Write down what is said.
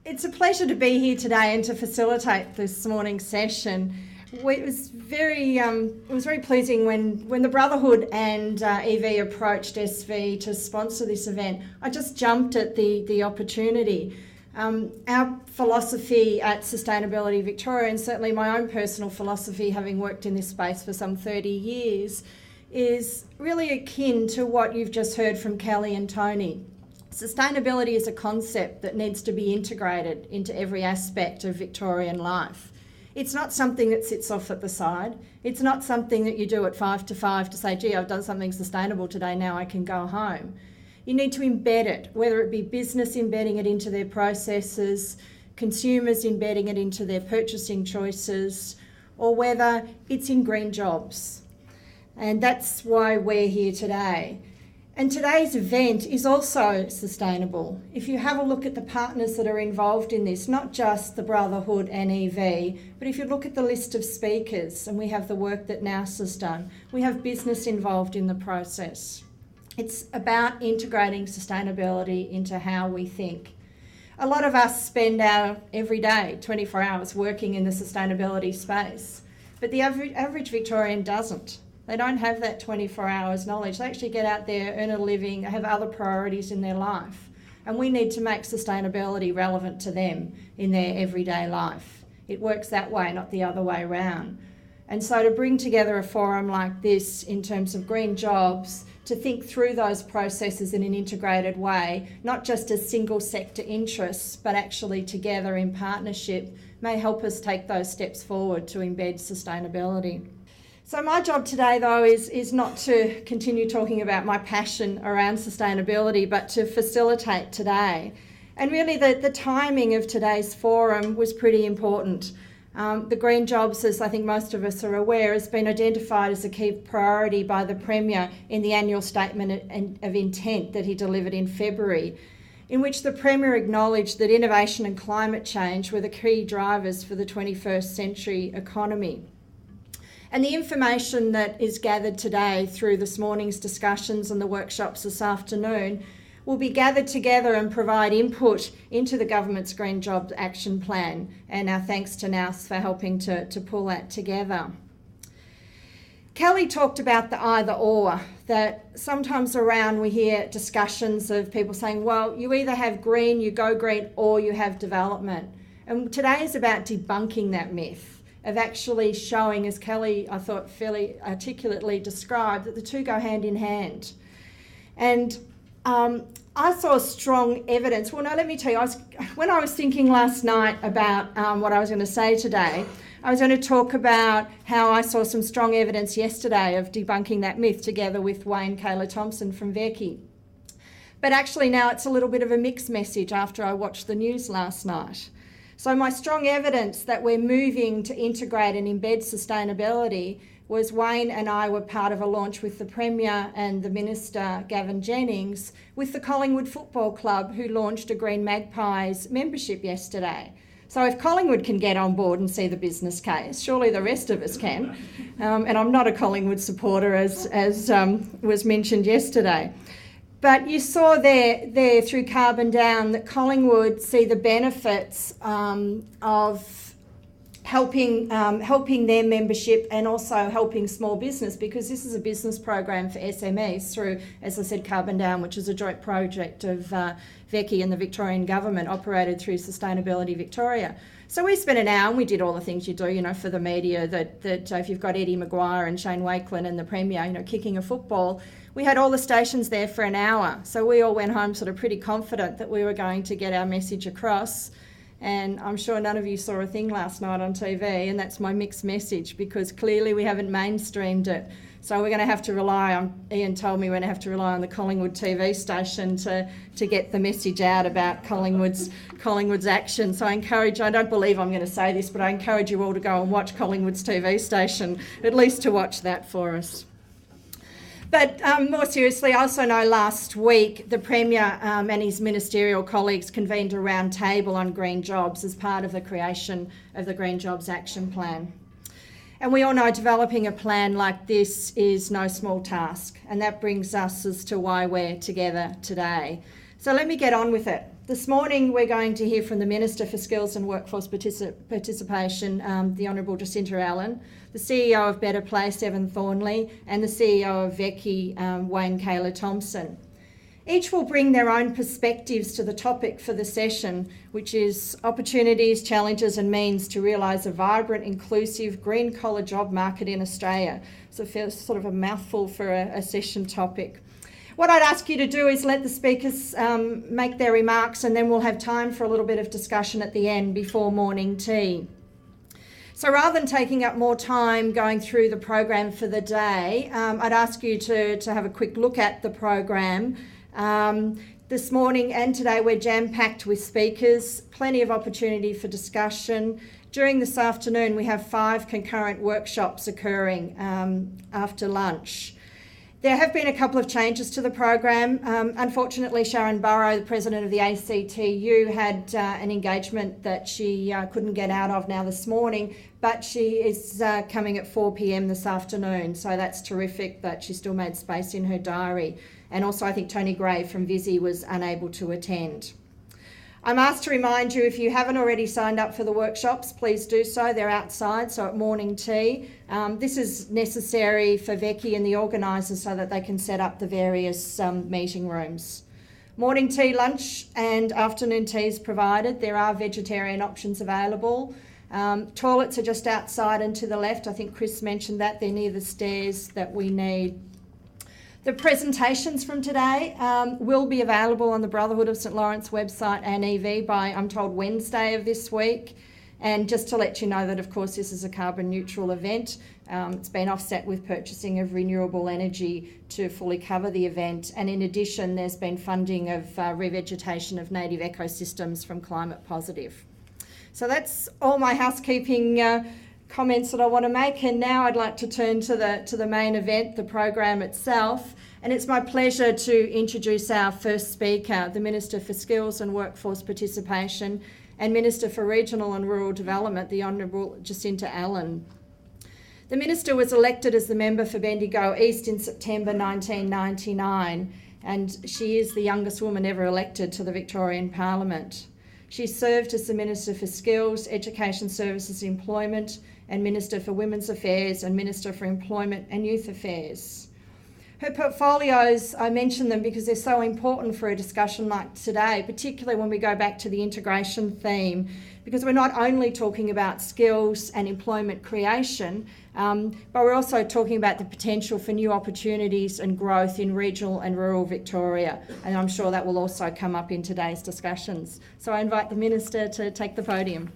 It's a pleasure to be here today and to facilitate this morning's session. It was very pleasing when the Brotherhood and EV approached SV to sponsor this event. I just jumped at the opportunity. Our philosophy at Sustainability Victoria, and certainly my own personal philosophy, having worked in this space for some 30 years, is really akin to what you've just heard from Kelly and Tony. Sustainability is a concept that needs to be integrated into every aspect of Victorian life. It's not something that sits off at the side. It's not something that you do at 5 to 5 to say, gee, I've done something sustainable today, now I can go home. You need to embed it, whether it be business embedding it into their processes, consumers embedding it into their purchasing choices, or whether it's in green jobs. And that's why we're here today. And today's event is also sustainable. If you have a look at the partners that are involved in this, not just the Brotherhood and EV, but if you look at the list of speakers, and we have the work that NOUS has done, we have business involved in the process. It's about integrating sustainability into how we think. A lot of us spend our every day, 24 hours, working in the sustainability space, but the average Victorian doesn't. They don't have that 24 hours knowledge. They actually get out there, earn a living, have other priorities in their life. And we need to make sustainability relevant to them in their everyday life. It works that way, not the other way around. And so to bring together a forum like this in terms of green jobs, to think through those processes in an integrated way, not just as single sector interests, but actually together in partnership, may help us take those steps forward to embed sustainability. So my job today, though, is not to continue talking about my passion around sustainability, but to facilitate today. And really the timing of today's forum was pretty important. The green jobs, as I think most of us are aware, has been identified as a key priority by the Premier in the annual statement of intent that he delivered in February, in which the Premier acknowledged that innovation and climate change were the key drivers for the 21st century economy. And the information that is gathered today through this morning's discussions and the workshops this afternoon will be gathered together and provide input into the government's Green Jobs Action Plan. And our thanks to NOUS for helping to pull that together. Kelly talked about the either or, that sometimes around we hear discussions of people saying, well, you either have green, you go green, or you have development. And today is about debunking that myth, of actually showing, as Kelly, I thought, fairly articulately described, that the two go hand in hand. And I saw strong evidence. Well, no, let me tell you, when I was thinking last night about what I was going to say today, I was going to talk about how I saw some strong evidence yesterday of debunking that myth together with Wayne Kaler-Thompson from VECI. But actually now it's a little bit of a mixed message after I watched the news last night. So my strong evidence that we're moving to integrate and embed sustainability was Wayne and I were part of a launch with the Premier and the Minister, Gavin Jennings, with the Collingwood Football Club, who launched a Green Magpies membership yesterday. So if Collingwood can get on board and see the business case, surely the rest of us can. And I'm not a Collingwood supporter, as was mentioned yesterday. But you saw there through Carbon Down that Collingwood see the benefits of helping their membership and also helping small business, because this is a business program for SMEs through, as I said, Carbon Down, which is a joint project of VECI and the Victorian Government, operated through Sustainability Victoria. So we spent an hour and we did all the things you do, for the media, that if you've got Eddie Maguire and Shane Wakelin and the Premier, kicking a football, we had all the stations there for an hour. So we all went home sort of pretty confident that we were going to get our message across. And I'm sure none of you saw a thing last night on TV, and that's my mixed message, because clearly we haven't mainstreamed it. So we're going to have to rely on, Ian told me we're going to have to rely on the Collingwood TV station to get the message out about Collingwood's action. So I don't believe I'm going to say this, but I encourage you all to go and watch Collingwood's TV station, at least to watch that for us. But more seriously, I also know last week the Premier and his ministerial colleagues convened a round table on green jobs as part of the creation of the Green Jobs Action Plan. And we all know developing a plan like this is no small task, and that brings us as to why we're together today. So let me get on with it. This morning we're going to hear from the Minister for Skills and Workforce Participation, the Honourable Jacinta Allen, the CEO of Better Place, Evan Thornley, and the CEO of VECI, Wayne Kayla Thompson. Each will bring their own perspectives to the topic for the session, which is opportunities, challenges and means to realise a vibrant, inclusive, green-collar job market in Australia. So it feels sort of a mouthful for a session topic. What I'd ask you to do is let the speakers make their remarks, and then we'll have time for a little bit of discussion at the end before morning tea. So rather than taking up more time going through the program for the day, I'd ask you to have a quick look at the program. This morning and today we're jam-packed with speakers, plenty of opportunity for discussion. During this afternoon we have 5 concurrent workshops occurring after lunch. There have been a couple of changes to the program. Unfortunately, Sharon Burrow, the President of the ACTU, had an engagement that she couldn't get out of now this morning, but she is coming at 4 p.m. this afternoon, so that's terrific that she still made space in her diary. And also I think Tony Gray from Visi was unable to attend. I'm asked to remind you, if you haven't already signed up for the workshops, please do so. They're outside, so at morning tea. This is necessary for VECI and the organisers so that they can set up the various meeting rooms. Morning tea, lunch and afternoon teas provided. There are vegetarian options available. Toilets are just outside and to the left. I think Chris mentioned that. They're near the stairs that we need. The presentations from today will be available on the Brotherhood of St Laurence website and EV by, I'm told, Wednesday of this week. And just to let you know that, of course, this is a carbon neutral event. It's been offset with purchasing of renewable energy to fully cover the event. And in addition, there's been funding of revegetation of native ecosystems from Climate Positive. So that's all my housekeeping comments that I want to make, and now I'd like to turn to the main event, the program itself. And it's my pleasure to introduce our first speaker, the Minister for Skills and Workforce Participation and Minister for Regional and Rural Development, the Honourable Jacinta Allen. The Minister was elected as the member for Bendigo East in September 1999, and she is the youngest woman ever elected to the Victorian Parliament. She served as the Minister for Skills, Education Services, Employment, and Minister for Women's Affairs and Minister for Employment and Youth Affairs. Her portfolios, I mention them because they're so important for a discussion like today, particularly when we go back to the integration theme, because we're not only talking about skills and employment creation, but we're also talking about the potential for new opportunities and growth in regional and rural Victoria. And I'm sure that will also come up in today's discussions. So I invite the Minister to take the podium.